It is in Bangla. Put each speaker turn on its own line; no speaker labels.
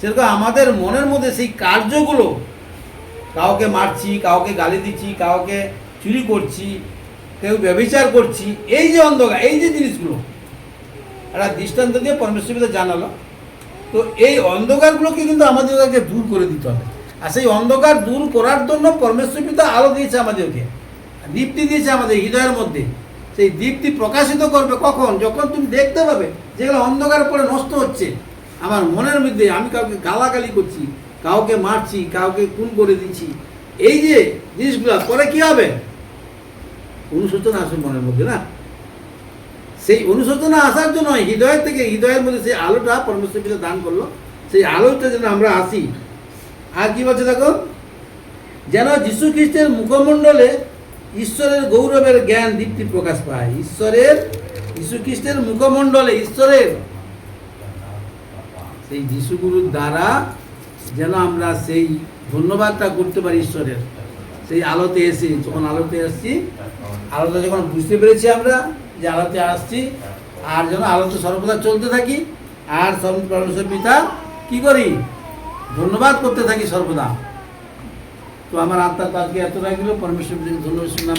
সেরকম আমাদের মনের মধ্যে সেই কার্যগুলো, কাউকে মারছি, কাউকে গালি দিচ্ছি, কাউকে চুরি করছি, কেউ ব্যভিচার করছি, এই যে অন্ধকার, এই যে জিনিসগুলো একটা দৃষ্টান্ত দিয়ে পরমেশ্বর পিতা জানালো। তো এই অন্ধকারগুলোকে কিন্তু আমাদেরকে দূর করে দিতে হবে। আর সেই অন্ধকার দূর করার জন্য পরমেশ্বর পিতা আলো দিয়েছে আমাদেরকে, দীপ্তি দিয়েছে আমাদের হৃদয়ের মধ্যে। সেই দীপ্তি প্রকাশিত করবে কখন? যখন তুমি দেখতে পাবে যেগুলো অন্ধকার পরে নষ্ট হচ্ছে আমার মনের মধ্যে, আমি কাউকে গালাগালি করছি, কাউকে মারছি, কাউকে খুন করে দিচ্ছি, এই যে জিনিসগুলো পরে কি হবে? অনুশোচনা আসবে মনের মধ্যে, না? সেই অনুশোচনা আসার জন্য হৃদয়ের থেকে, হৃদয়ের মধ্যে সেই আলোটা পরমেশ্বর পিতা দান করলো, সেই আলোটা যেন আমরা আসি। আর কি বলছে দেখো, যেন যীশু খ্রিস্টের মুখমণ্ডলে ঈশ্বরের গৌরবের জ্ঞান দীপ্তি প্রকাশ পায়। যীশু খ্রিস্টের মুখমণ্ডলে ঈশ্বরের সেই যীশু গুরুর দ্বারা যেন আমরা সেই ধন্যবাদটা করতে পারি ঈশ্বরের। সেই আলোতে এসে, যখন আলোতে আসছি, আলোটা যখন বুঝতে পেরেছি আমরা যে আলোতে আসছি, আর যেন আলোতে সর্বদা চলতে থাকি, আর পরমেশ্বর পিতা কি করি? ধন্যবাদ করতে থাকি সর্বদা। তো আমার আত্মার কাজকে এত রাখলো, পরমেশ্বর ধন্যবাদ শুনলাম।